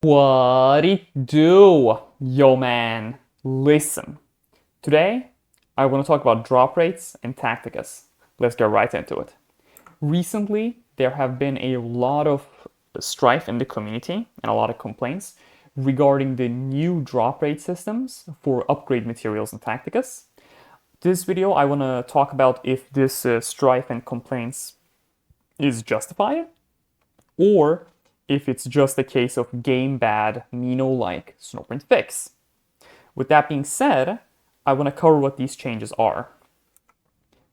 What it do, yo man? Listen, today I want to talk about drop rates and tacticas. Let's get right into it. Recently, there have been a lot of strife in the community and a lot of complaints regarding the new drop rate systems for upgrade materials and tacticas. This video, I want to talk about if this strife and complaints is justified or if it's just a case of game bad, Mino-like Snowprint fix. With that being said, I want to cover what these changes are.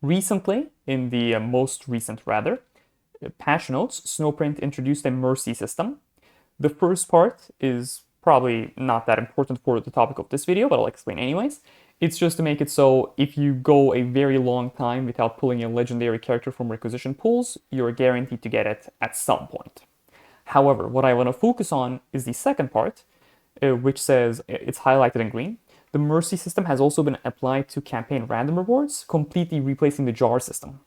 Recently, in the most recent patch notes, Snowprint introduced a mercy system. The first part is probably not that important for the topic of this video, but I'll explain anyways. It's just to make it so if you go a very long time without pulling a legendary character from requisition pools, you're guaranteed to get it at some point. However, what I want to focus on is the second part, which says it's highlighted in green. The mercy system has also been applied to campaign random rewards, completely replacing the jar system.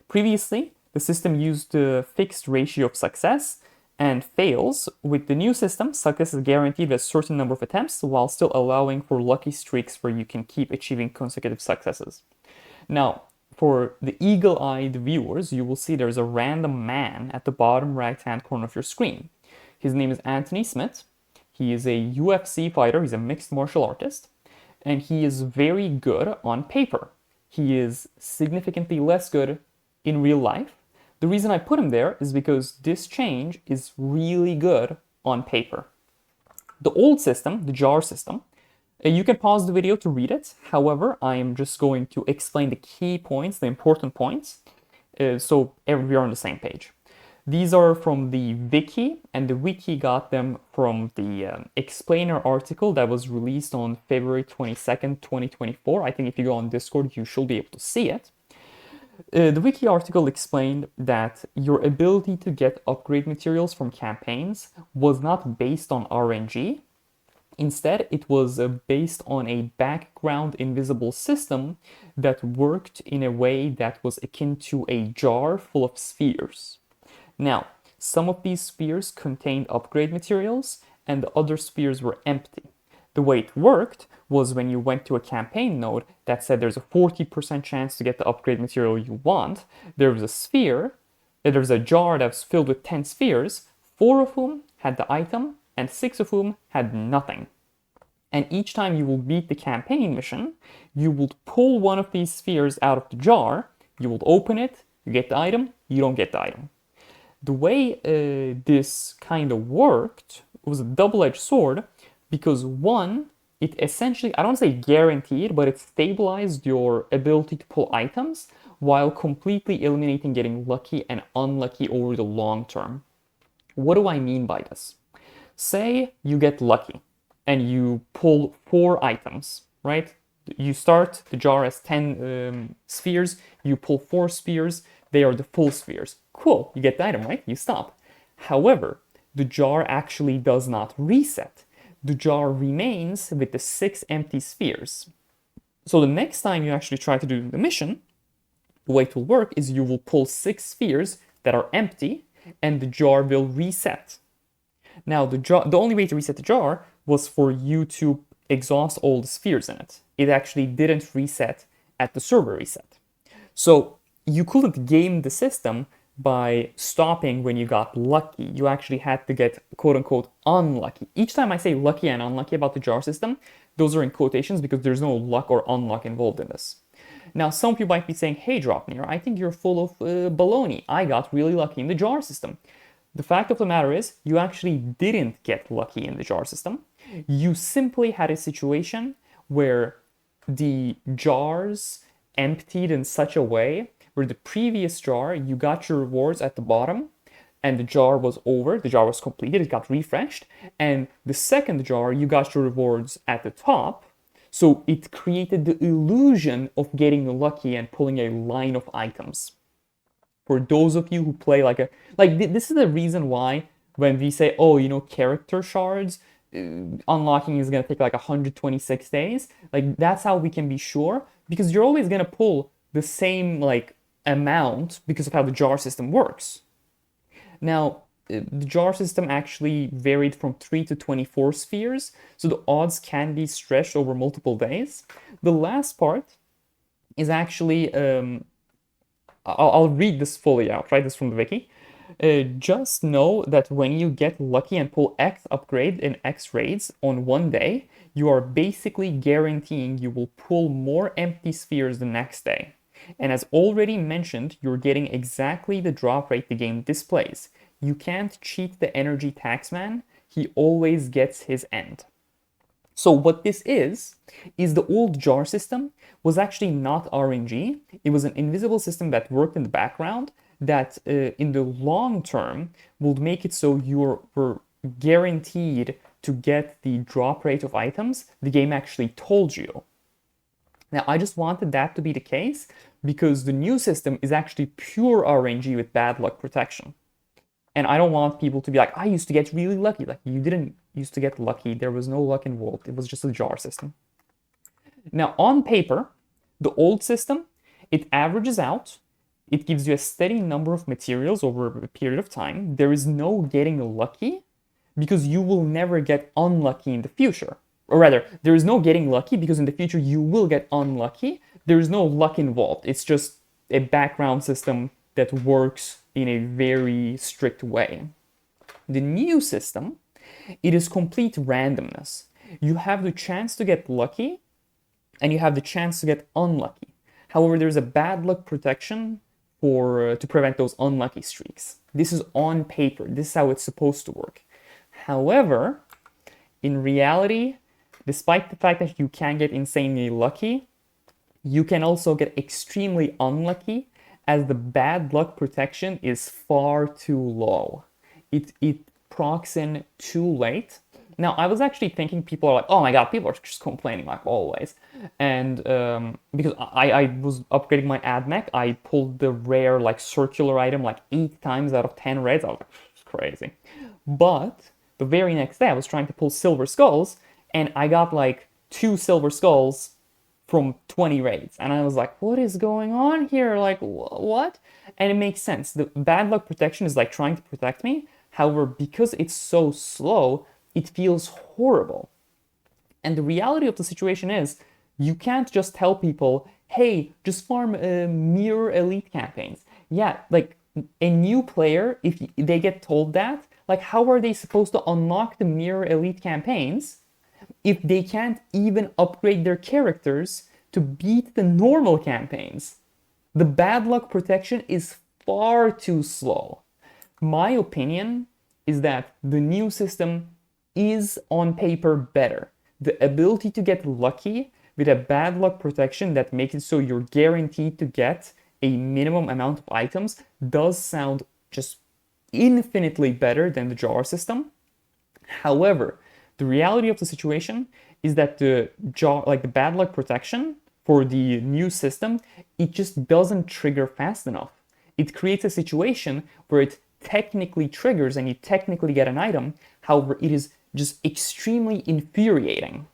Previously, the system used a fixed ratio of success and fails. With the new system, success is guaranteed with a certain number of attempts while still allowing for lucky streaks where you can keep achieving consecutive successes. Now, for the eagle-eyed viewers, you will see there's a random man at the bottom right-hand corner of your screen. His name is Anthony Smith. He is a UFC fighter. He's a mixed martial artist, and he is very good on paper. He is significantly less good in real life. The reason I put him there is because this change is really good on paper. The old system, the jar system, you can pause the video to read it. However, I am just going to explain the key points, the important points, so we're on the same page. These are from the wiki, and the wiki got them from the explainer article that was released on February 22nd, 2024. I think if you go on Discord, you should be able to see it. The wiki article explained that your ability to get upgrade materials from campaigns was not based on RNG. Instead, it was based on a background invisible system that worked in a way that was akin to a jar full of spheres. Now, some of these spheres contained upgrade materials and the other spheres were empty. The way it worked was when you went to a campaign node that said there's a 40% chance to get the upgrade material you want, there was a sphere, there was a jar that was filled with 10 spheres, 4 of whom had the item and 6 of whom had nothing. And each time you will beat the campaign mission, you will pull one of these spheres out of the jar, you will open it, you get the item, you don't get the item. The way this kind of worked was a double-edged sword because one, it essentially, I don't want to say guaranteed, but it stabilized your ability to pull items while completely eliminating getting lucky and unlucky over the long term. What do I mean by this? Say you get lucky and you pull 4 items, right? You start, the jar has 10 spheres, you pull 4 spheres, they are the full spheres. Cool, you get the item, right? You stop. However, the jar actually does not reset. The jar remains with the 6 empty spheres. So the next time you actually try to do the mission, the way it will work is you will pull 6 spheres that are empty and the jar will reset. Now, the only way to reset the jar was for you to exhaust all the spheres in it. It actually didn't reset at the server reset. So you couldn't game the system by stopping when you got lucky. You actually had to get quote-unquote unlucky. Each time I say lucky and unlucky about the jar system, those are in quotations because there's no luck or unluck involved in this. Now, some people might be saying, hey, Draupnir, I think you're full of baloney. I got really lucky in the jar system. The fact of the matter is, you actually didn't get lucky in the jar system. You simply had a situation where the jars emptied in such a way where the previous jar, you got your rewards at the bottom, and the jar was over, the jar was completed, it got refreshed, and the second jar, you got your rewards at the top, so it created the illusion of getting lucky and pulling a line of items. For those of you who play this is the reason why when we say, oh, you know, character shards, unlocking is going to take like 126 days, like that's how we can be sure, because you're always going to pull the same like amount because of how the jar system works. Now, the jar system actually varied from 3 to 24 spheres, so the odds can be stretched over multiple days. The last part is actually, I'll read this fully out, right? This is from the wiki. Just know that when you get lucky and pull X upgrade in X raids on one day, you are basically guaranteeing you will pull more empty spheres the next day. And as already mentioned, you're getting exactly the drop rate the game displays. You can't cheat the energy taxman, he always gets his end. So what this is the old jar system was actually not RNG. It was an invisible system that worked in the background that in the long term will make it so you're guaranteed to get the drop rate of items the game actually told you. Now, I just wanted that to be the case because the new system is actually pure RNG with bad luck protection. And I don't want people to be like, I used to get really lucky. Like, you didn't used to get lucky. There was no luck involved. It was just a jar system. Now, on paper, the old system, it averages out. It gives you a steady number of materials over a period of time. There is no getting lucky because you will never get unlucky in the future. Or rather, there is no getting lucky because in the future you will get unlucky. There is no luck involved. It's just a background system that works in a very strict way. The new system, it is complete randomness. You have the chance to get lucky and you have the chance to get unlucky. However, there's a bad luck protection to prevent those unlucky streaks. This is on paper. This is how it's supposed to work. However, in reality, despite the fact that you can get insanely lucky, you can also get extremely unlucky as the bad luck protection is far too low. It procs in too late. Now, I was actually thinking people are like, oh my god, people are just complaining like always. And because I was upgrading my ad mech, I pulled the rare like circular item like 8 times out of 10 raids. I was like, it's crazy. But the very next day I was trying to pull silver skulls and I got like 2 silver skulls from 20 raids. And I was like, what is going on here? Like, what? And it makes sense. The bad luck protection is like trying to protect me. However, because it's so slow, it feels horrible. And the reality of the situation is, you can't just tell people, hey, just farm mirror elite campaigns. Yeah, like a new player, if they get told that, like how are they supposed to unlock the mirror elite campaigns if they can't even upgrade their characters to beat the normal campaigns? The bad luck protection is far too slow. My opinion is that the new system is on paper better. The ability to get lucky with a bad luck protection that makes it so you're guaranteed to get a minimum amount of items does sound just infinitely better than the jar system. However, the reality of the situation is that the bad luck protection for the new system, it just doesn't trigger fast enough. It creates a situation where it technically triggers and you technically get an item. However, it is just extremely infuriating.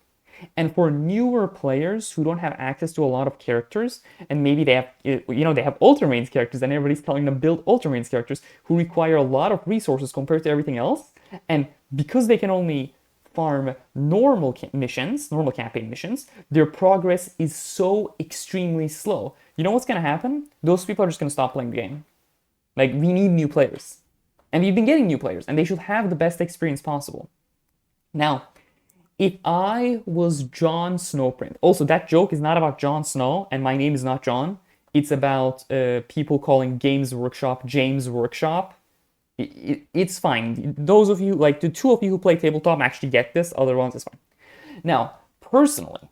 And for newer players who don't have access to a lot of characters, and maybe they have, they have Ultramarines characters, and everybody's telling them build Ultramarines characters who require a lot of resources compared to everything else, and because they can only farm normal campaign missions, their progress is so extremely slow. You know what's gonna happen? Those people are just gonna stop playing the game. Like, we need new players. And we've been getting new players, and they should have the best experience possible. Now, if I was Jon Snowprint, also that joke is not about Jon Snow, and my name is not John. It's about people calling Games Workshop James Workshop. It's fine. Those of you, like the 2 of you who play tabletop actually get this, other ones is fine. Now, personally,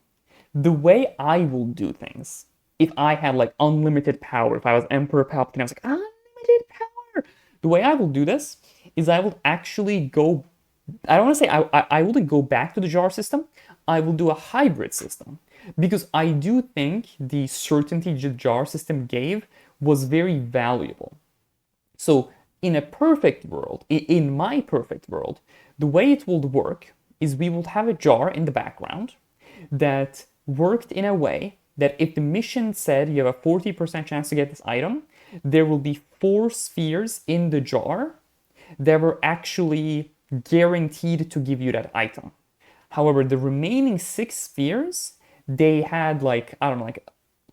the way I will do things, if I had like unlimited power, if I was Emperor Palpatine, I was like, unlimited power. The way I will do this is I will actually go, I don't want to say I wouldn't go back to the jar system. I will do a hybrid system because I do think the certainty the jar system gave was very valuable. So in a perfect world, in my perfect world, the way it would work is we would have a jar in the background that worked in a way that if the mission said you have a 40% chance to get this item, there will be 4 spheres in the jar that were actually guaranteed to give you that item. However, the remaining 6 spheres, they had like, I don't know, like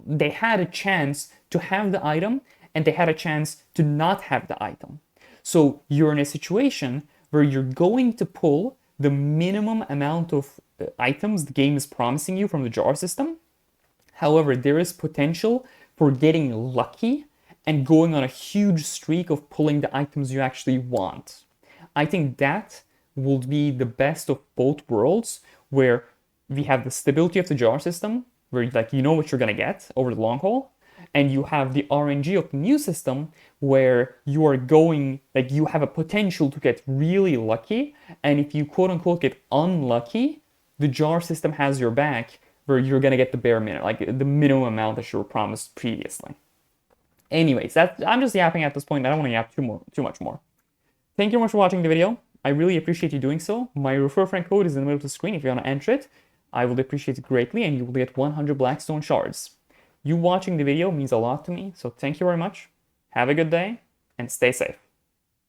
they had a chance to have the item and they had a chance to not have the item. So you're in a situation where you're going to pull the minimum amount of items the game is promising you from the jar system. However, there is potential for getting lucky and going on a huge streak of pulling the items you actually want. I think that will be the best of both worlds, where we have the stability of the jar system, where like you know what you're gonna get over the long haul, and you have the RNG of the new system, where you are going, like you have a potential to get really lucky, and if you quote unquote get unlucky, the jar system has your back, where you're gonna get the bare minimum, like the minimum amount that you were promised previously. Anyways, I'm just yapping at this point. I don't want to yap too much more. Thank you very much for watching the video. I really appreciate you doing so. My refer friend code is in the middle of the screen if you want to enter it. I would appreciate it greatly, and you will get 100 Blackstone shards. You watching the video means a lot to me, so thank you very much. Have a good day, and stay safe.